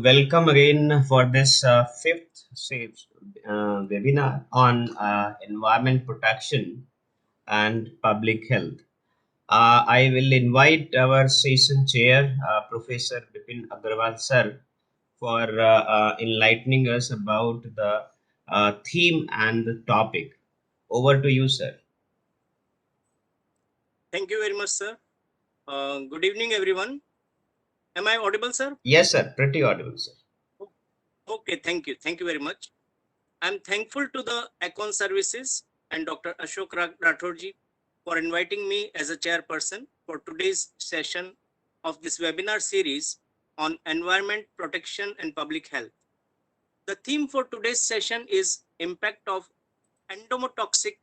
Welcome again for this fifth webinar on environment protection and public health. I will invite our session chair, Professor Bipin Agarwal sir, for enlightening us about the theme and the topic. Over to you, sir. Thank you very much, sir. Good evening, everyone. Am I audible, sir? Yes, sir. Pretty audible, sir. Okay, thank you. Thank you very much. I'm thankful to the Econ Services and Dr. Ashok Rathorji for inviting me as a chairperson for today's session of this webinar series on environment protection and public health. The theme for today's session is impact of endomotoxic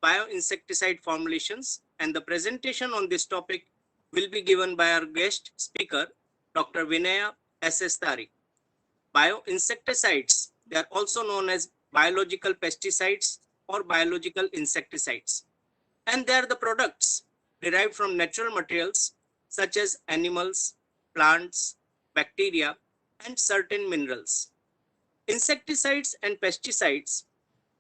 bioinsecticide formulations, and the presentation on this topic will be given by our guest speaker, Dr. Vinaya S.S. Tari. Bioinsecticides, they are also known as biological pesticides or biological insecticides, and they are the products derived from natural materials such as animals, plants, bacteria, and certain minerals. Insecticides and pesticides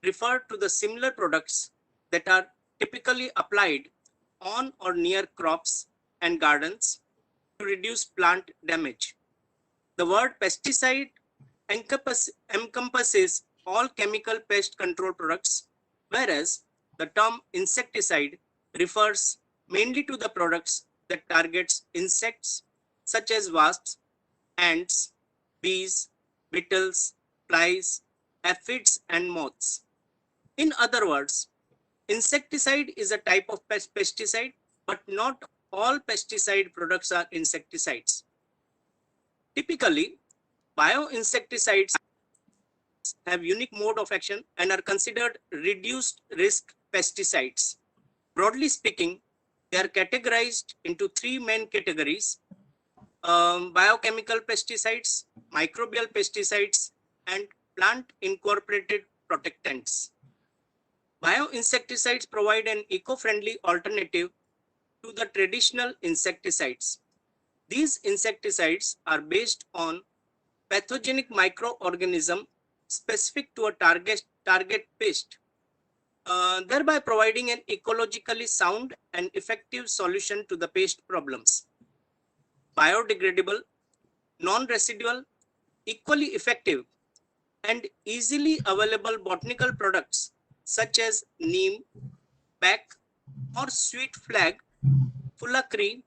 refer to the similar products that are typically applied on or near crops and gardens to reduce plant damage. The word pesticide encompasses all chemical pest control products, whereas the term insecticide refers mainly to the products that targets insects such as wasps, ants, bees, beetles, flies, aphids, and moths. In other words, insecticide is a type of pesticide, but not all pesticide products are insecticides. Typically, bioinsecticides have unique mode of action and are considered reduced risk pesticides. Broadly speaking, they are categorized into three main categories: biochemical pesticides, microbial pesticides, and plant incorporated protectants. Bioinsecticides provide an eco-friendly alternative to the traditional insecticides. These insecticides are based on pathogenic microorganism specific to a target pest, thereby providing an ecologically sound and effective solution to the pest problems. Biodegradable, non-residual, equally effective, and easily available botanical products such as neem, back, or sweet flag, fulakri,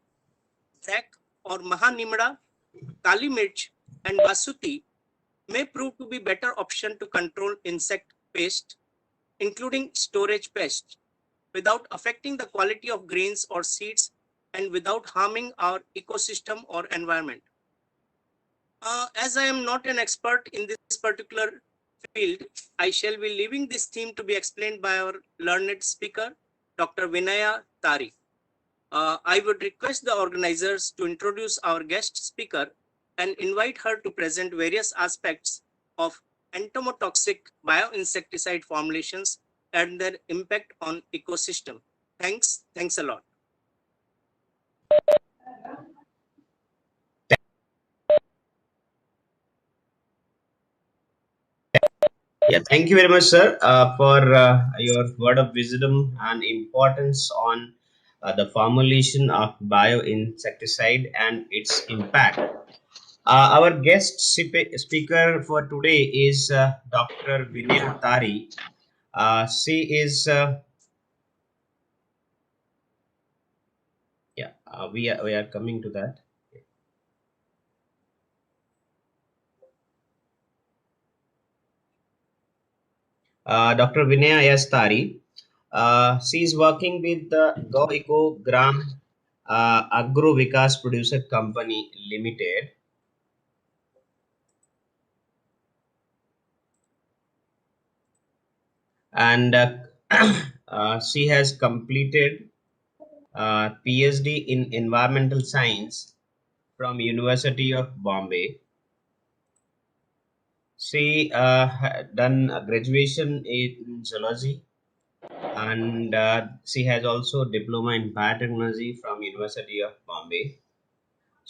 Zak, or Mahanimda, Kali Mirch, and Basuti may prove to be better option to control insect pest, including storage pest, without affecting the quality of grains or seeds and without harming our ecosystem or environment. As I am not an expert in this particular field, I shall be leaving this theme to be explained by our learned speaker, Dr. Vinaya Tari. I would request the organizers to introduce our guest speaker and invite her to present various aspects of entomotoxic bioinsecticide formulations and their impact on ecosystem. Thanks a lot. Yeah, thank you very much, sir, for your word of wisdom and importance on the formulation of bioinsecticide and its impact. Our guest speaker for today is Dr. Vinay Tari. She is, yeah, we are coming to that. Dr. Vinaya S. Tari. She is working with the Go Eco Gram Agro Vikas Producer Company Limited, and she has completed PhD in Environmental Science from University of Bombay. She had done a graduation in zoology, and she has also diploma in biotechnology from University of Bombay.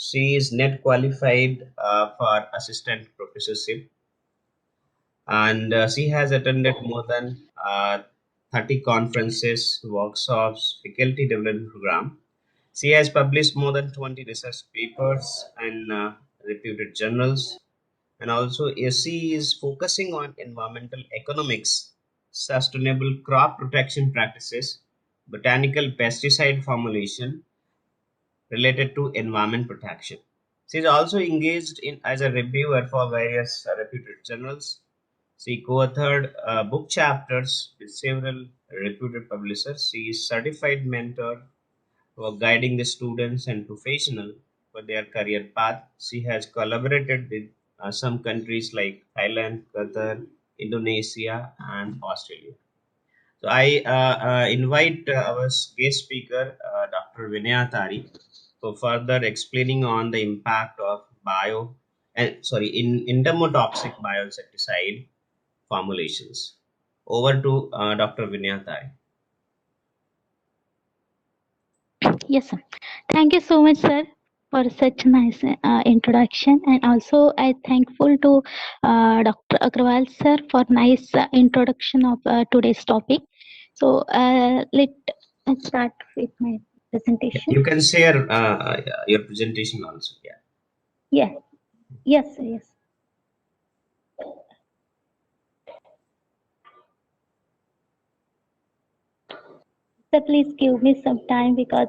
She is net qualified for assistant professorship, and she has attended more than 30 conferences, workshops, faculty development program. She has published more than 20 research papers in reputed journals, and also she is focusing on environmental economics, sustainable crop protection practices, botanical pesticide formulation related to environment protection. She is also engaged in as a reviewer for various reputed journals. She co-authored book chapters with several reputed publishers. She is certified mentor for guiding the students and professionals for their career path. She has collaborated with some countries like Thailand, Qatar, Indonesia, and Australia. So I invite our guest speaker, Dr. Vinaya Tari, for further explaining on the impact of in endotoxic bioinsecticide formulations. Over to Dr. Vinaya Tari. Yes, sir. Thank you so much, sir, for such nice introduction. And also, I thankful to Dr. Agrawal, sir, for nice introduction of today's topic. So, let's start with my presentation. You can share your presentation also. Yeah. Yeah. Yes, sir, yes. Sir, please give me some time because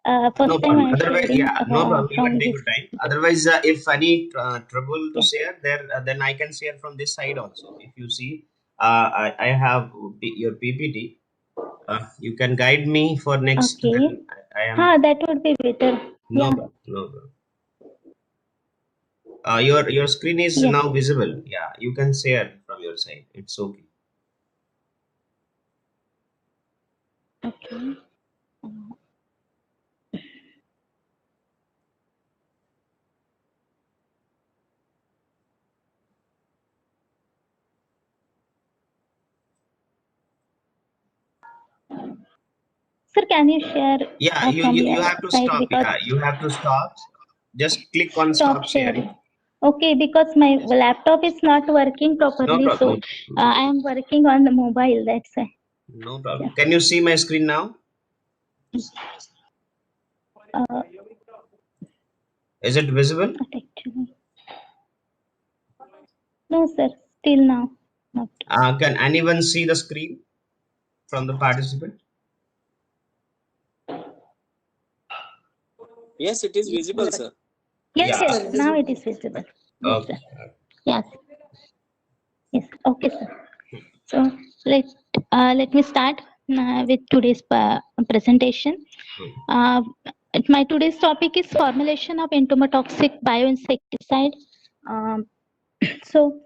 No first time problem. I'm Otherwise, sharing yeah, no problem. You from can take this. your time. Otherwise, if any trouble to Yeah. share there, then I can share from this side also. If you see, I have your PPT. You can guide me for next. Okay. Then I am That would be better. no Yeah. problem. No problem. Your screen is Yes. now visible. Yeah, you can share from your side. It's okay. Okay. Sir, can you share Yeah, from you your have to side stop. because Yeah, you have to stop. Just click on stop stop sharing. sharing. Okay, because my laptop is not working No properly, so problem. No, I am working on the mobile. That's why. no problem. Yeah. Can you see my screen now? Uh, Is it visible? not actually. No, sir. Still now. Not. Can anyone see the screen from the participant? Yes, it is visible, sir. Yes, Yeah. yes. Now it is visible. Yes, Okay. sir. Yes. Yes. Okay, sir. So let me start with today's presentation. Uh, my today's topic is formulation of entomotoxic bioinsecticide. Um, so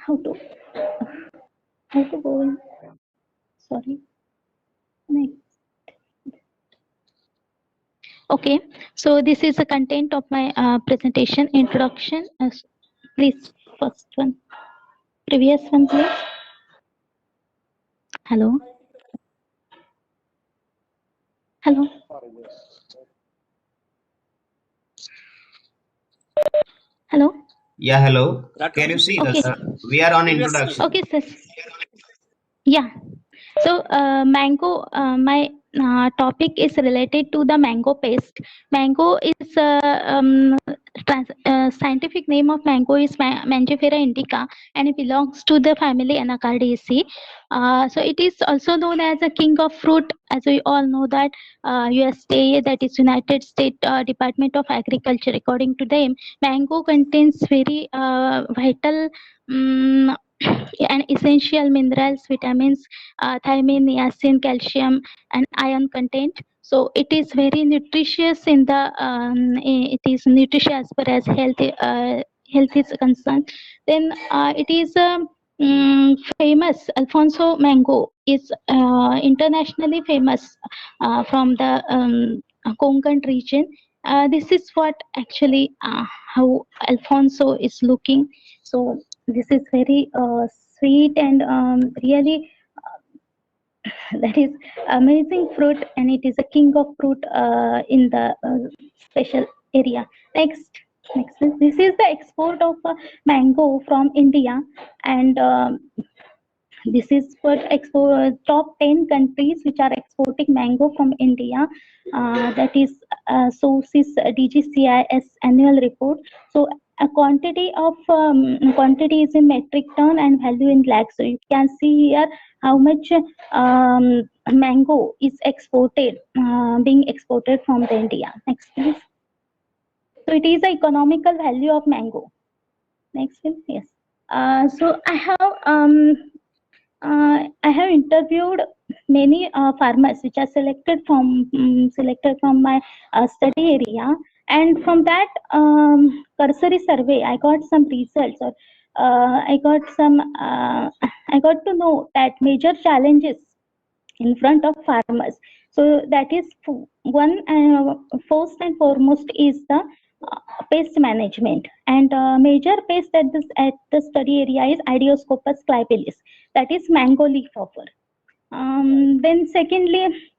how to go in? Sorry. Next. Okay. So this is the content of my presentation introduction. Please, first one, previous one, please. Hello. Hello. Hello. Yeah. Hello. That Can you was see Okay. this? We are on previous introduction. Okay, sir. Yeah. So mango, my topic is related to the mango pest. Mango is scientific name of mango is Mangifera indica, and it belongs to the family Anacardiaceae. So it is also known as a king of fruit, as we all know that USDA, that is United States Department of Agriculture, according to them, mango contains very vital and essential minerals, vitamins, thiamine, niacin, calcium, and iron content. So it is very nutritious in the. It is nutritious as far as health is concerned. Then it is famous. Alfonso mango is internationally famous from the Konkan region. This is what actually how Alfonso is looking. So this is very sweet and really that is amazing fruit, and it is a king of fruit in the special area. Next, this is the export of mango from India, and this is for top 10 countries which are exporting mango from India. That is source is DGCIS annual report. So a quantity is in metric ton and value in lakhs. So you can see here how much mango is exported, being exported from the India. Next, please. So it is the economical value of mango. Next, please. Yes. So I have interviewed many farmers which are selected from my study area, and from that cursory survey, I got some results. Or I got to know that major challenges in front of farmers. So that is one, first and foremost is the pest management, and major pest at the study area is Idioscopus clypelis, that is mango leaf hopper. Then secondly,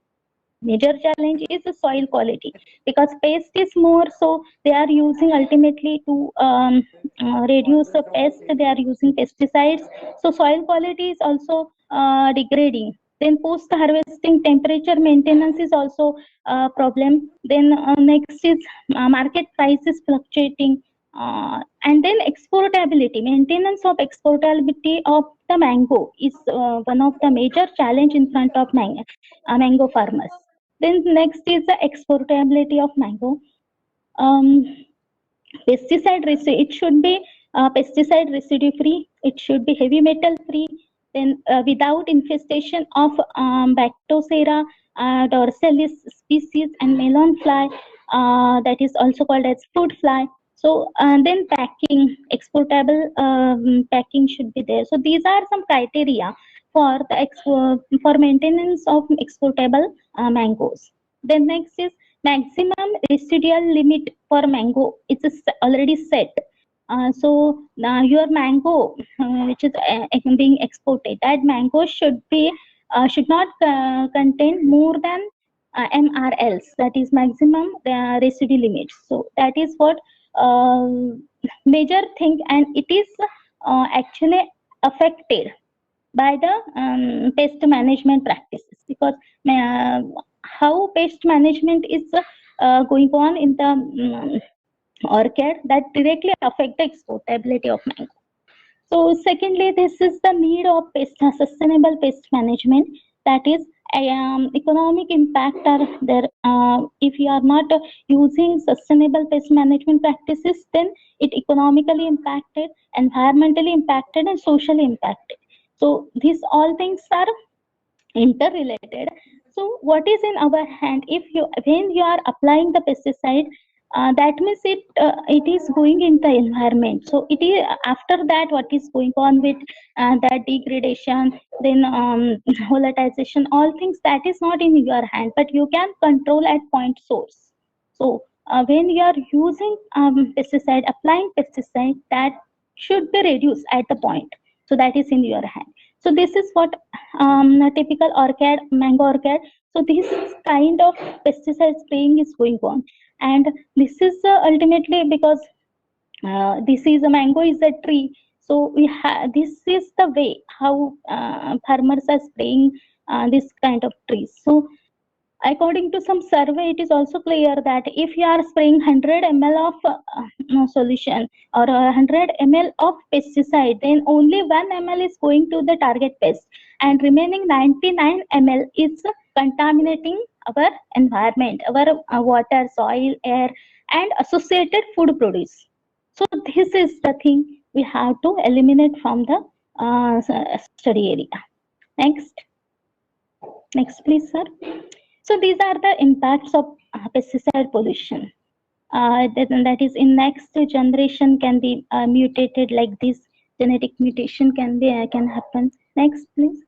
major challenge is the soil quality, because pest is more, so they are using ultimately to reduce the pest, they are using pesticides, so soil quality is also degrading. Then post harvesting temperature maintenance is also a problem. Then next is market prices fluctuating, and then exportability, maintenance of exportability of the mango is one of the major challenge in front of mango farmers. Then next is the exportability of mango. Pesticide residue, it should be pesticide residue free, it should be heavy metal free, then without infestation of Bactocera dorsalis species and melon fly, that is also called as fruit fly. So then packing, exportable packing should be there. So these are some criteria for the for maintenance of exportable mangoes. Then next is maximum residual limit for mango. It's already set. So your mango, which is being exported, that mango should not contain more than MRLs, that is maximum residue limit. So that is what major thing, and it is actually affected by the pest management practices, because how pest management is going on in the orchid, that directly affect the exportability of mango. So secondly, this is the need of sustainable pest management, that is economic impact are there. If you are not using sustainable pest management practices, then it economically impacted, environmentally impacted, and socially impacted. So these all things are interrelated. So what is in our hand? If you, when you are applying the pesticide, that means it is going in the environment. So it is after that what is going on with that degradation, then volatilization, all things, that is not in your hand, but you can control at point source. So when you are using pesticide, applying pesticide, that should be reduced at the point. So that is in your hand. So this is what a typical orchid, mango orchid. So this kind of pesticide spraying is going on, and this is ultimately because this is a mango is a tree. So we have, this is the way how farmers are spraying this kind of trees. So according to some survey, it is also clear that if you are spraying 100 ml of solution or 100 ml of pesticide, then only 1 ml is going to the target pest, and remaining 99 ml is contaminating our environment, our water, soil, air, and associated food produce. So this is the thing we have to eliminate from the study area. Next, please, sir. So these are the impacts of pesticide pollution. That is, in next generation can be mutated like this. Genetic mutation can happen. Next, please.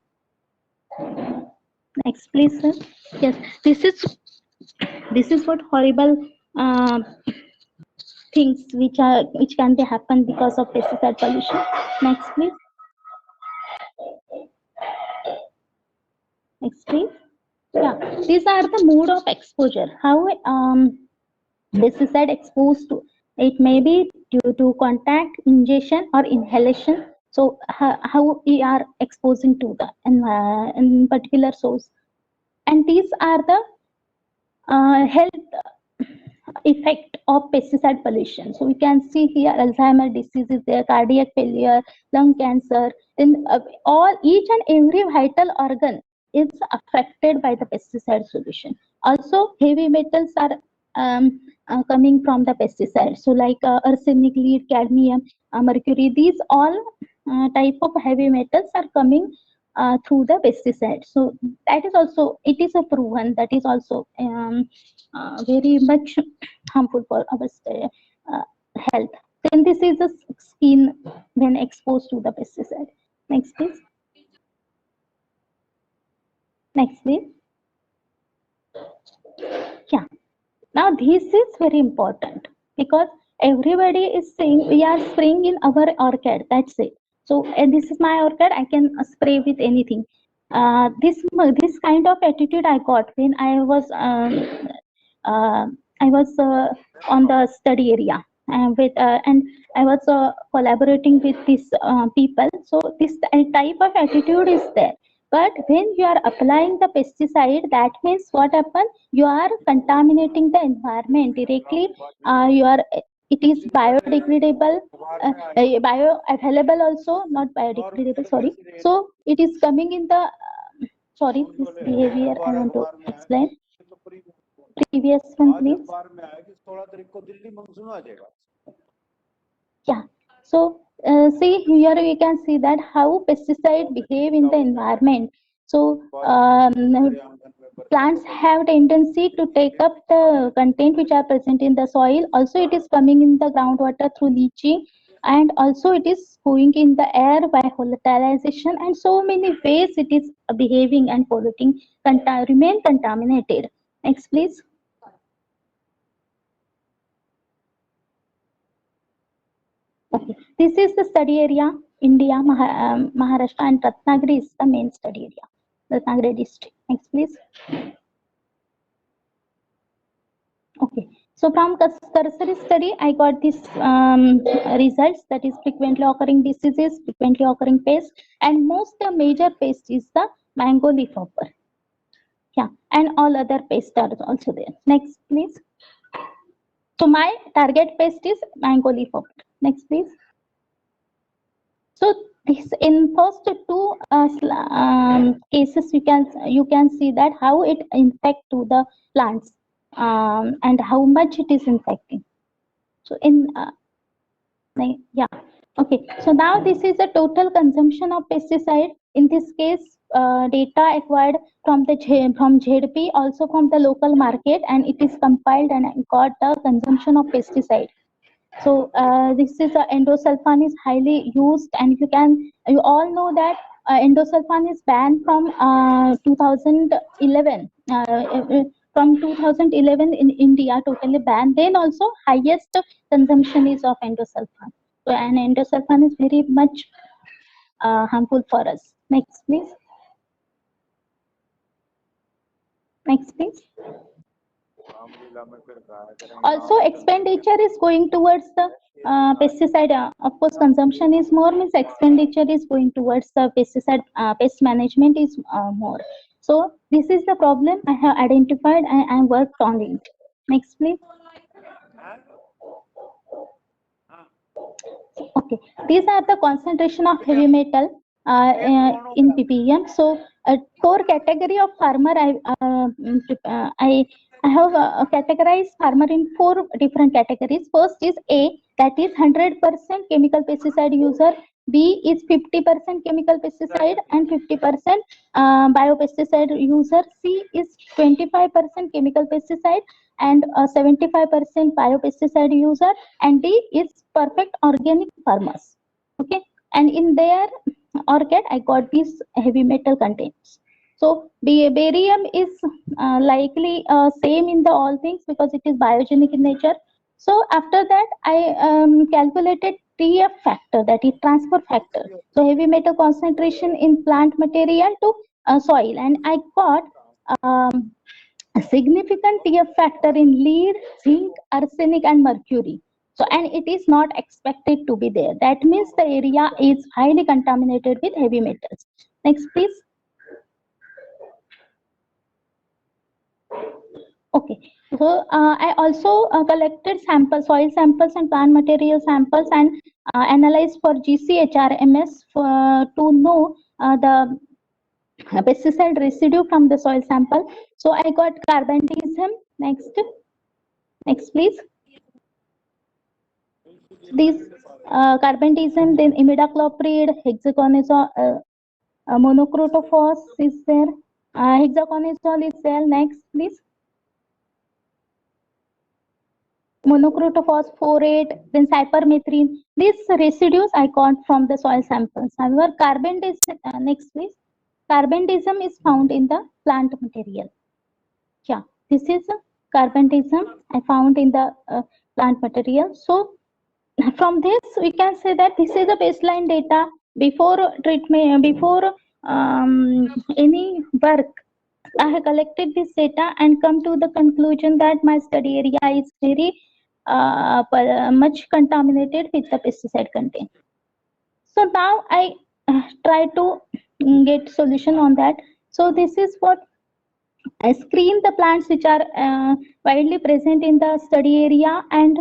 Next, please, sir. Yes, this is what horrible things which can be happen because of pesticide pollution. Next, please. Next, please. Yeah, these are the mode of exposure. How pesticide exposed to, it may be due to contact, ingestion or inhalation. So how we are exposing to the in particular source, and these are the health effect of pesticide pollution. So we can see here Alzheimer disease is there, cardiac failure, lung cancer, in all each and every vital organ is affected by the pesticide solution. Also heavy metals are coming from the pesticide, so like arsenic, lead, cadmium, mercury, these all type of heavy metals are coming through the pesticide. So that is also, it is a proven, that is also very much harmful for our health. Then this is the skin when exposed to the pesticide. Next please. Next please. Yeah, now this is very important because everybody is saying we are spraying in our orchid, that's it. So this is my orchid, I can spray with anything. This kind of attitude I got when I was on the study area and I was collaborating with these people. So this type of attitude is there. But when you are applying the pesticide, that means what happens? You are contaminating the environment directly. It is biodegradable, bioavailable also, not biodegradable. Sorry. So it is coming in the sorry, this behavior I want to explain. Previous one, please. Yeah. So see here we can see that how pesticide behave in the environment. So plants have tendency to take up the content which are present in the soil. Also it is coming in the groundwater through leaching, and also it is going in the air by volatilization, and so many ways it is behaving and polluting, remain contaminated. Next please. Okay. This is the study area, India, Maharashtra, and Ratnagiri is the main study area, Ratnagiri district. Next please. Okay. So from cursory study, I got these results, that is frequently occurring diseases, frequently occurring pests, and most the major pest is the mango leafhopper. Yeah, and all other pests are also there. Next please. So my target pest is mango leafhopper. Next please. So this in first two cases you can see that how it infect to the plants and how much it is infecting. So in yeah, okay. So now this is the total consumption of pesticide. In this case, data acquired from the from ZP, also from the local market, and it is compiled and got the consumption of pesticide. So this is endosulfan is highly used, and you all know that endosulfan is banned from 2011. From 2011 in India, totally banned. Then also highest consumption is of endosulfan. So and endosulfan is very much harmful for us. Next please. Next please. Also expenditure is going towards the pesticide. Of course consumption is more, means expenditure is going towards the pesticide, pest management is more. So this is the problem I have identified and I worked on it. Next please. Okay, these are the concentration of heavy metal in ppm. So for category of farmer, I have categorized farmer in 4 different categories. First is A, that is 100% chemical pesticide user. B is 50% chemical pesticide and 50% biopesticide user. C is 25% chemical pesticide and 75% biopesticide user. And D is perfect organic farmers. Okay, and in their orchid I got these heavy metal contents. So barium is likely same in the all things because it is biogenic in nature. So after that I calculated TF factor, that is transfer factor. So heavy metal concentration in plant material to soil, and I got a significant TF factor in lead, zinc, arsenic, and mercury. So, and it is not expected to be there. That means the area is highly contaminated with heavy metals. Next, please. Okay. So, I also collected samples, soil samples and plant material samples, and analyzed for GCHRMS to know the pesticide residue from the soil sample. So I got carbendazim. Next please. This carbendazim, then imidacloprid, hexaconazole, monocrotophos is there, hexaconazole is there. Next please. Monocrotophosphorate, then cypermethrin. These residues I got from the soil samples. However, carbendazim, next please. Carbendazim is found in the plant material. Yeah, this is carbendazim I found in the plant material. So from this we can say that this is the baseline data before treatment, before any work. I have collected this data and come to the conclusion that my study area is very much contaminated with the pesticide content. So now I try to get solution on that. So this is what I screen the plants which are widely present in the study area and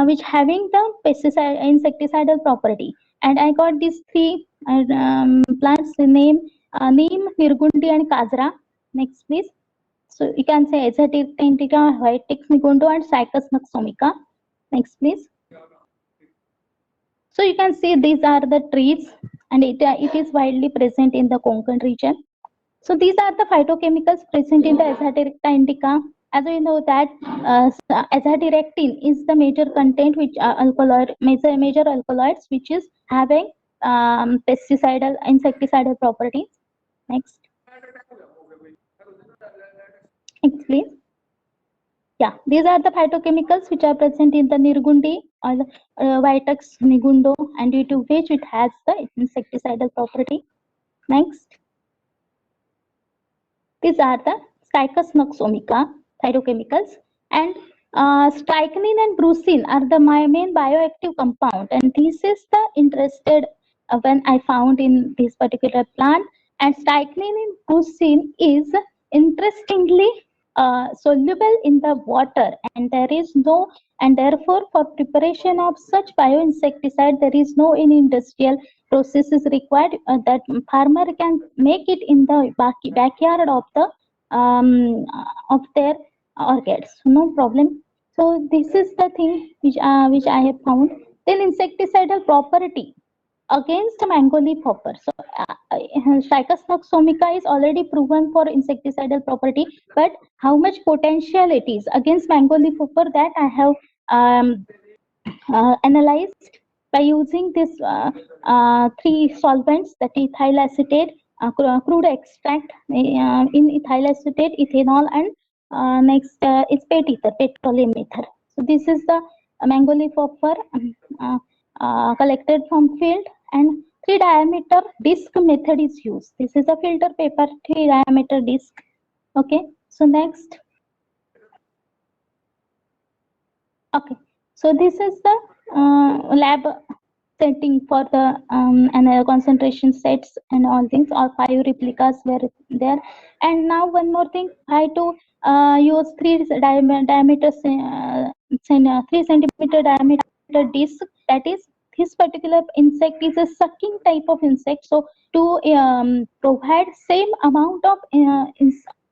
which having the pesticide insecticidal property. And I got these three plants name Neem, Nirgundi and Kazra. Next please. So you can say Azadirachta indica, Vitex nigundo and Cycas naxomica. Next please. So you can see these are the trees and it is widely present in the Konkan region. So these are the phytochemicals present in the Azadirachta indica. As we know that azadirachtin is the major content which alkaloid, major alkaloids which is having pesticidal, insecticidal properties. Next. Next please. Yeah, these are the phytochemicals which are present in the Nirgundi or Vitex nigundo, and due to which it has the insecticidal property. Next. These are the Cycas naxomica phytochemicals, and strychnine and brucine are the my main bioactive compound, and this is the interested when I found in this particular plant. And strychnine and brucine is interestingly soluble in the water, and there is no, and therefore for preparation of such bioinsecticide there is no any industrial process is required, that farmer can make it in the backyard of their orchids, no problem. So this is the thing which I have found. Then insecticidal property against mango leaf hopper. So Stricus naxomica is already proven for insecticidal property, but how much potential it is against mango leaf hopper, that I have analyzed by using this three solvents, that ethyl acetate, crude extract in ethyl acetate, ethanol, and next is PET ether, petroleum ether. So this is the mango leaf hopper collected from field, and 3 diameter disc method is used. This is a filter paper 3 diameter disc. Okay, so next. Okay, so this is the lab setting for the and concentration sets and all things. All 5 replicas were there. And now one more thing, I to use 3 diameter 3 centimeter diameter disc. That is, this particular insect is a sucking type of insect. So to provide same amount of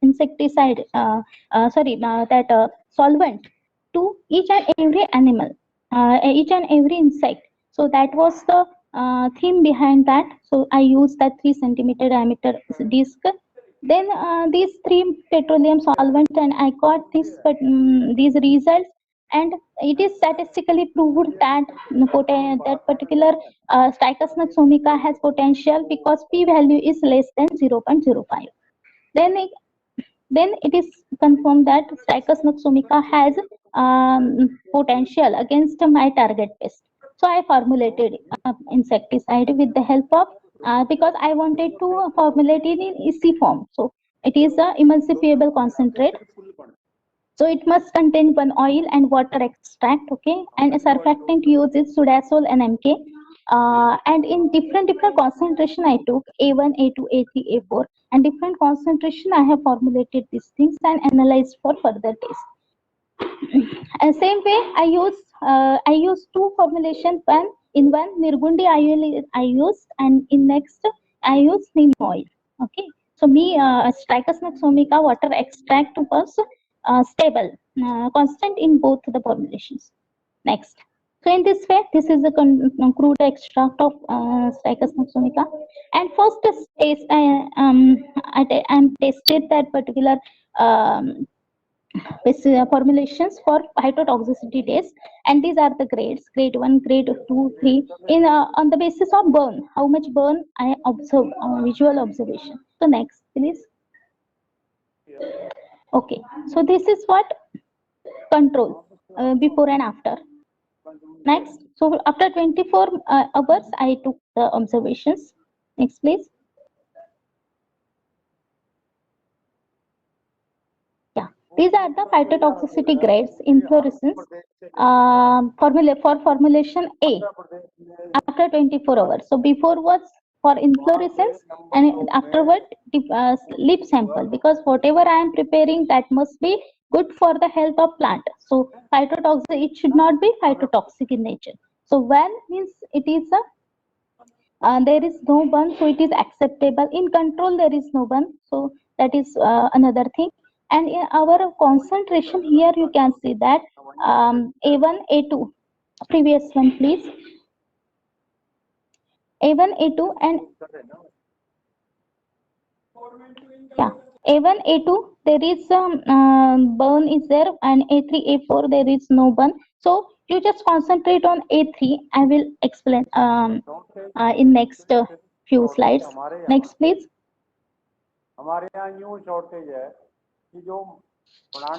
insecticide, that solvent to each and every animal, each and every insect. So that was the theme behind that. So I used that 3 centimeter diameter disc. Then these 3 petroleum solvents, and I got this these results, and it is statistically proved that that particular Stricus naxomica has potential because p value is less than 0.05. Then it is confirmed that Stricus naxomica has potential against my target pest. So I formulated insecticide with the help of because I wanted to formulate it in EC form. So it is a emulsifiable concentrate. So it must contain one oil and water extract, okay, and a surfactant used is Sudasol and MK. And in different concentration I took A1, A2, A3, A4, and different concentration I have formulated these things and analyzed for further test. And same way I use two formulation. In one Nirgundi I use, and in next I use neem oil. Okay, so me Strikosma somica water extract was stable, constant in both the formulations. Next, so in this way, this is the crude extract of Strikosma somica. And first taste, I tasted that particular um, formulations for phytotoxicity test, and these are the grades: grade 1, grade 2, 3, in on the basis of burn, how much burn I observe, visual observation. So next please. Okay, so this is what control before and after. Next, so after 24 hours I took the observations. Next please. Yeah, these are the phytotoxicity grades in fluorescence for formulation A after 24 hours. So before was for inflorescence, and afterward leaf sample, because whatever I am preparing, that must be good for the health of plant. So phytotoxic, it should not be phytotoxic in nature. So when means it is a there is no burn, so it is acceptable. In control there is no burn, so that is another thing. And in our concentration here you can see that A1, A2, previous one please, A1, A2, and yeah, A1, A2, there is some burn is there, and A3, A4, there is no burn. So you just concentrate on A3. I will explain in next few slides. Next, please.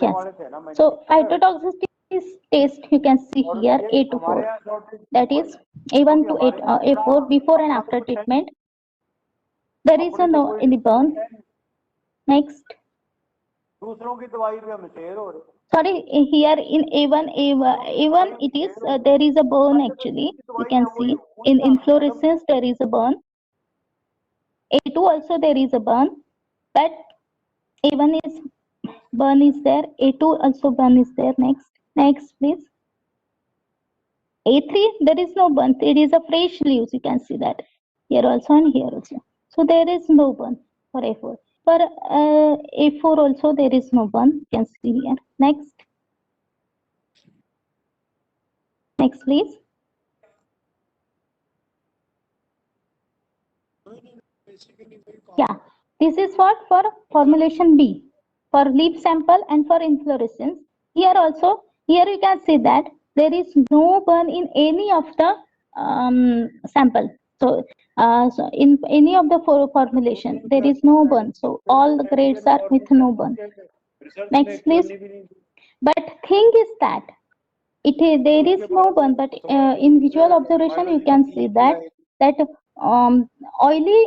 Yes. So phytotoxicity taste you can see here A to 4. That is A1 to A4 before and after treatment. There is a no in the burn. Next. Sorry, here in A1 it is there is a burn actually. You can see in inflorescence there is a burn. A2 also there is a burn, but A1 is burn is there. A2 also burn is there. Next please. A3 there is no burn. It is a fresh leaves. You can see that here also and here also. So there is no burn for A4. For A4 also there is no burn. You can see here. Next please. Yeah, this is what for formulation B, for leaf sample and for inflorescence. Here also, here you can see that there is no burn in any of the sample. So in any of the formulation, there is no burn. So all the grades are with no burn. Next please. But thing is that there is no burn, but in visual observation you can see that oily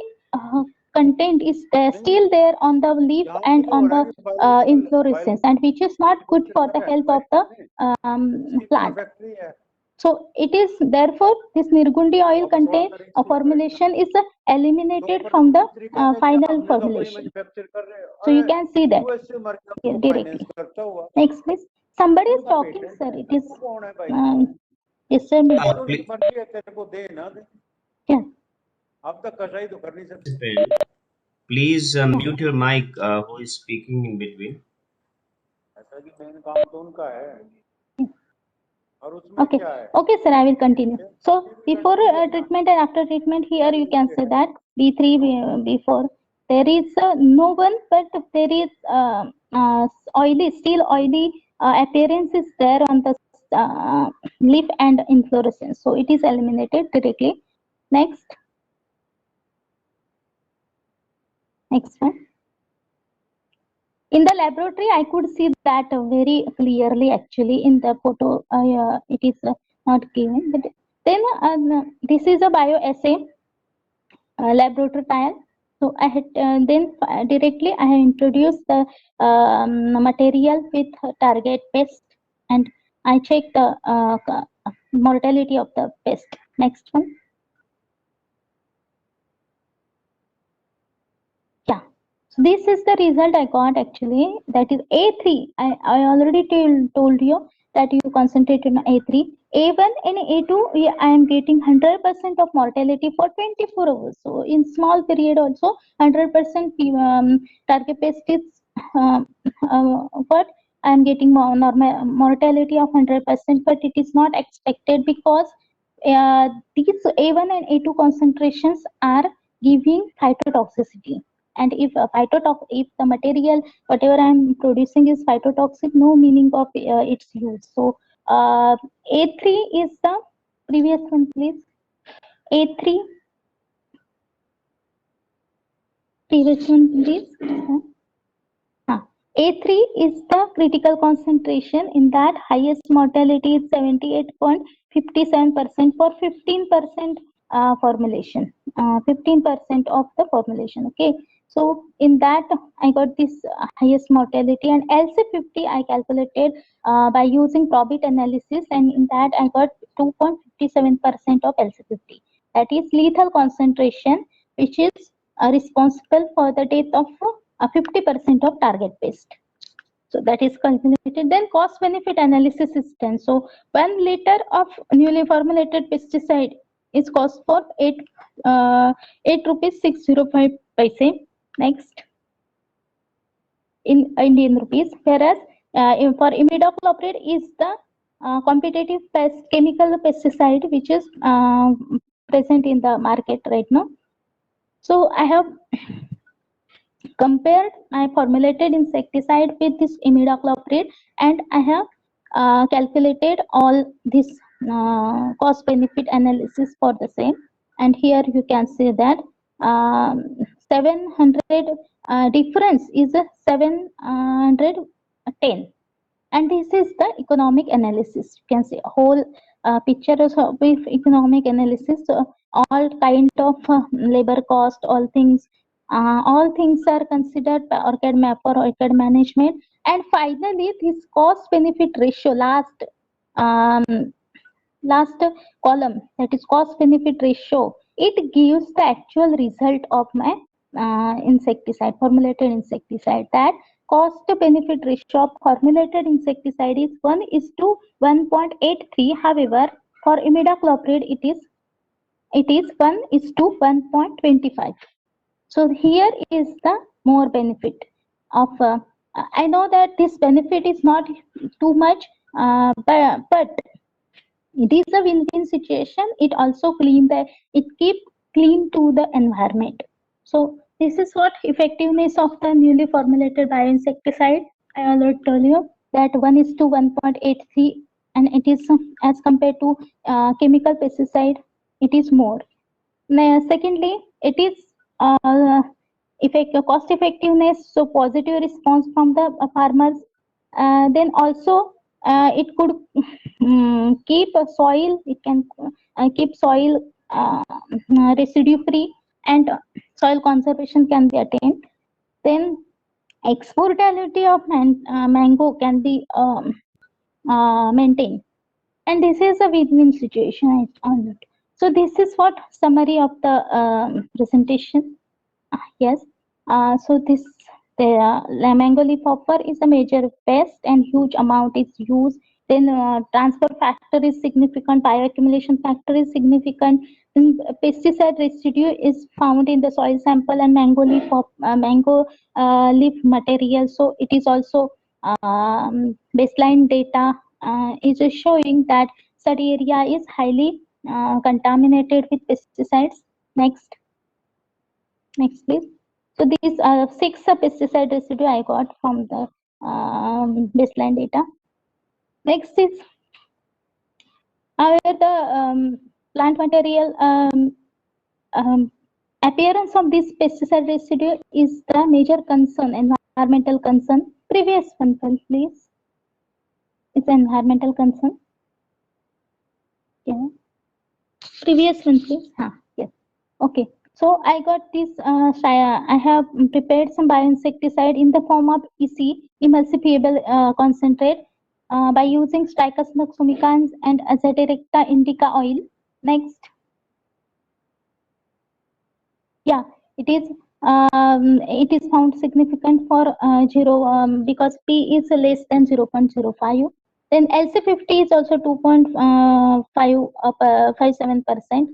content is still there on the leaf and on the inflorescence, and which is not good for the health of the plant. So it is therefore this Nirgundi oil contain formulation is eliminated from the final formulation. So you can see that here directly. Next please. Somebody is talking, sir. It is disturbing. Yeah. Please mute your mic. Who is speaking in between? Okay. Okay, sir. I will continue. So before treatment and after treatment, here you can say that B3, B4. There is no one, but there is still oily appearance is there on the leaf and inflorescence. So it is eliminated directly. Next one. In the laboratory, I could see that very clearly actually in the photo. It is not given. But then this is a bioassay laboratory trial. So I had then directly I have introduced the material with target pest, and I check the mortality of the pest. Next one. Yeah. So this is the result I got actually. That is A3. I already told you that you concentrate on A3. A1 and A2, I am getting 100% of mortality for 24 hours. So in small period also 100% target pest is what I am getting normal mortality of 100%, but it is not expected because these A1 and A2 concentrations are giving phytotoxicity. And if if the material whatever I am producing is phytotoxic, no meaning of its use. So A3 is the previous one, please. A3, previous one, please. A3 is the critical concentration. In that, highest mortality is 78.57% for 15% formulation. 15% of the formulation. Okay. So in that, I got this highest mortality, and LC50 I calculated by using probit analysis, and in that I got 2.57% of LC50. That is lethal concentration, which is responsible for the death of 50% of target pest. So that is calculated. Then cost benefit analysis is done. So 1 liter of newly formulated pesticide is cost for 8 rupees 605 paise. Next, in Indian rupees, whereas for imidacloprid is the competitive chemical pesticide which is present in the market right now. So I have compared my formulated insecticide with this imidacloprid, and I have calculated all this cost benefit analysis for the same. And here you can see that 700 difference is 710, and this is the economic analysis. You can see a whole picture with economic analysis. So all kind of labor cost, all things are considered by ORCID map or ORCID management. And finally, this cost benefit ratio, um, last column, that is cost benefit ratio, it gives the actual result of my insecticide, formulated insecticide. That cost benefit ratio of formulated insecticide is 1:1.83. However, for imidacloprid it is 1:1.25. So here is the more benefit of. I know that this benefit is not too much, but it is a win-win situation. It also keep clean to the environment. So this is what effectiveness of the newly formulated bioinsecticide. I already told you that 1:1.83, and it is as compared to chemical pesticide, it is more. Secondly, it is cost effectiveness, so positive response from the farmers. Then also it could keep a soil, it can keep soil residue free, and soil conservation can be attained. Then exportability of mango can be maintained, and this is a win-win situation. So this is what summary of the presentation. Yes. So the mango leaf hopper is a major pest, and huge amount is used. Then transfer factor is significant, bioaccumulation factor is significant. Then pesticide residue is found in the soil sample and mango leaf material. So it is also baseline data is showing that such area is highly contaminated with pesticides. Next, please. So these are 6 pesticide residue I got from the baseline data. Next is where the plant material appearance of this pesticide residue is the major concern, environmental concern. Previous one, please. It's environmental concern. Yeah. Previous one, please. Yes. Okay. So I got this. I have prepared some bioinsecticide in the form of EC, emulsifiable concentrate, by using Stricosmox sumicans and Azadirachta indica oil. Next, yeah, it is found significant for zero because P is less than 0.05. Then LC50 is also 2.57%,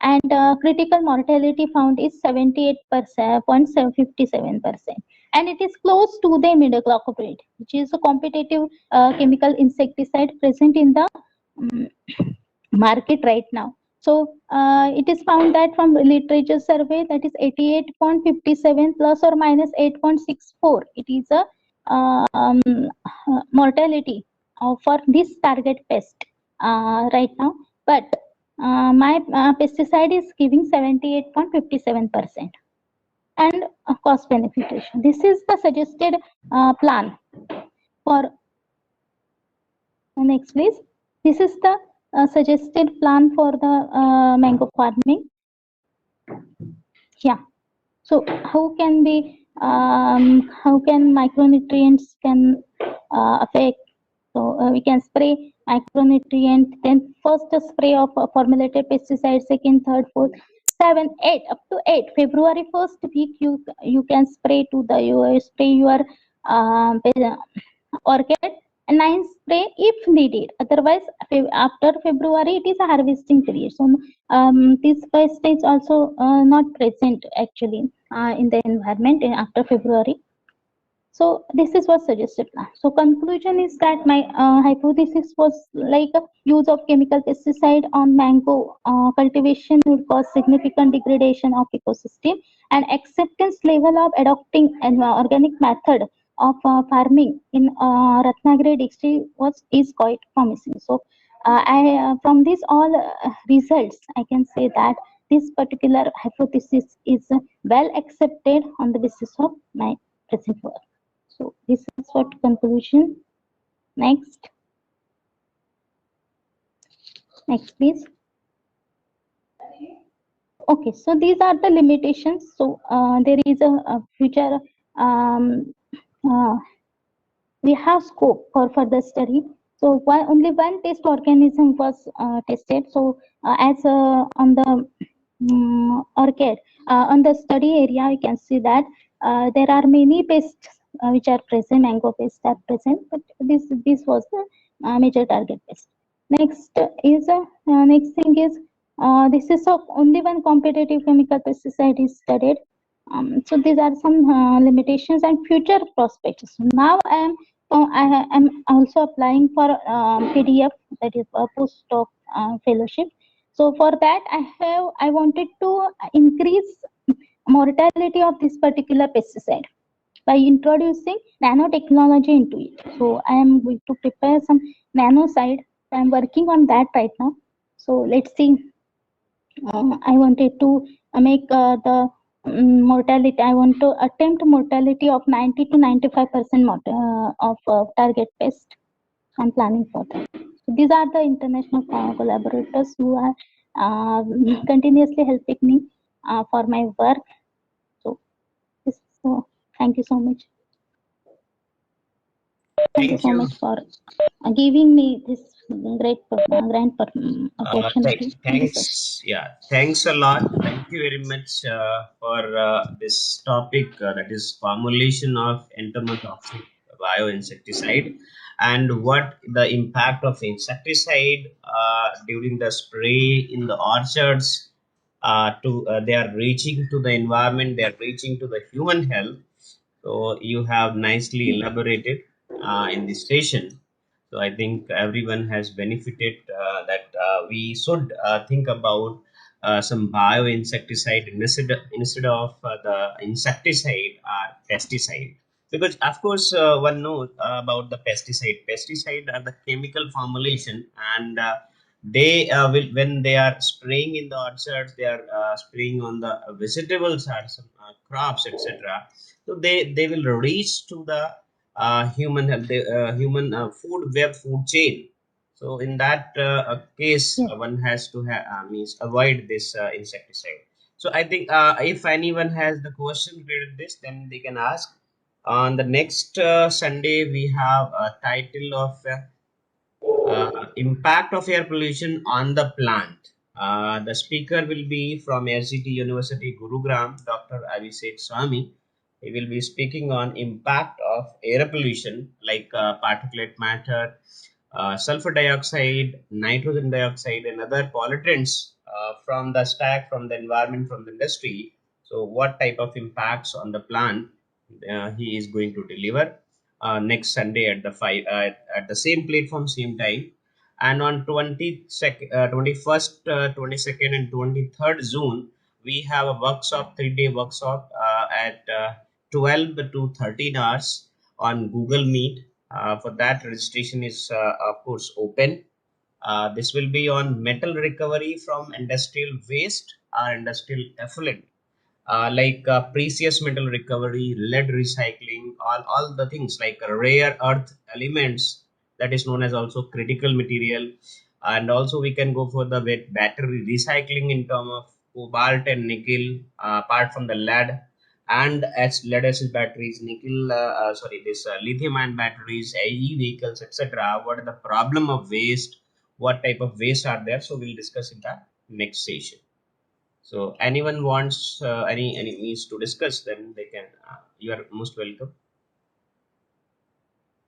and critical mortality found is 78.57%, and it is close to the imidacloprid, which is a competitive chemical insecticide present in the um, market right now. So it is found that from literature survey, that is 88.57 plus or minus 8.64. It is a mortality for this target pest right now. But my pesticide is giving 78.57% and cost benefit ratio. This is the suggested plan for next, please. This is the suggested plan for the mango farming. Yeah. So how can micronutrients can affect? So we can spray micronutrient, then first a spray of formulated pesticide, second, third, fourth, 7, 8, up to 8. February 1st week you can spray your orchid, and 9 spray if needed. Otherwise, after February it is a harvesting period. So this pest is also not present actually in the environment after February. So this is what suggested plan. So conclusion is that my hypothesis was like use of chemical pesticide on mango cultivation would cause significant degradation of ecosystem, and acceptance level of adopting an organic method of farming in Ratnagiri district is quite promising. So from these all results, I can say that this particular hypothesis is well accepted on the basis of my present work. So this is what conclusion. Next, please. Okay, so these are the limitations. So there is a future. We have scope for further study. So only one test organism was tested. So as on the orchid, on the study area, you can see that there are many pests which are present, mango pests are present, but this was the major target pest. Next is next thing is this is of only one competitive chemical pesticide is studied. So these are some limitations and future prospects. So now I am also applying for PDF, that is a postdoc fellowship. So for that I wanted to increase mortality of this particular pesticide by introducing nanotechnology into it. So I am going to prepare some nanoside. I am working on that right now. So let's see. I wanted to make the mortality. I want to attempt mortality of 90 to 95% of target pest. I'm planning for that. So these are the international collaborators who are continuously helping me for my work. So thank you so much. Thank you so much for giving me this great opportunity. Thanks. Yeah, thanks a lot. Thank you very much for this topic, that is formulation of entomotoxic bioinsecticide, and what the impact of insecticide during the spray in the orchards. They are reaching to the environment. They are reaching to the human health. So you have nicely elaborated in this station. So I think everyone has benefited that we should think about some bioinsecticide instead of the insecticide or pesticide. Because of course one knows about the pesticide. Pesticide are the chemical formulation, and they will, when they are spraying in the orchards, they are spraying on the vegetables or some crops, etc. So they will reach to the human health, human food chain. So in that case, Yes. one has to means avoid this insecticide. So I think if anyone has the question related to this, then they can ask. On the next Sunday, we have a title of impact of air pollution on the plant. The speaker will be from SGT University Gurugram, Dr. Abhishek Swami. He will be speaking on impact of air pollution like particulate matter, sulfur dioxide, nitrogen dioxide, and other pollutants from the stack, from the environment, from the industry. So, what type of impacts on the plant he is going to deliver next Sunday at the at the same platform, same time. And on 21st, 22nd, and 23rd June, we have a workshop, 3-day workshop at 12 to 13 hours on Google Meet. For that, registration is of course open. This will be on metal recovery from industrial waste or industrial effluent, like precious metal recovery, lead recycling, all the things like rare earth elements, that is known as also critical material. And also we can go for the battery recycling in terms of cobalt and nickel, apart from the lead and as lead acid batteries, nickel, sorry, this lithium ion batteries, AE vehicles, etc. What are the problem of waste? What type of waste are there? So we'll discuss in the next session. So anyone wants any needs to discuss, then they can. You are most welcome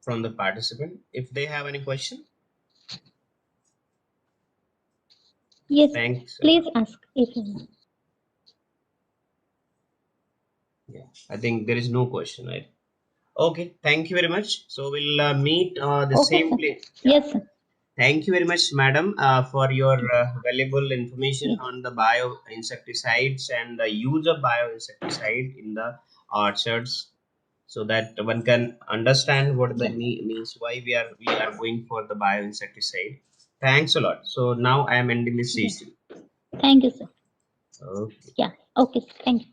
from the participant. If they have any question, Yes, thanks. please ask if you want. Yeah, I think there is no question, right? Okay, thank you very much. So we'll meet the Okay, same sir. place. Yeah. Yes, sir. Thank you very much, madam, for your valuable information Yes. on the bioinsecticides and the use of bioinsecticide in the orchards, so that one can understand what the Yeah. means, why we are going for the bioinsecticide. Thanks a lot. So now I am ending this Yes. session. Thank you, sir. Okay. Yeah. Okay, sir. Thank you.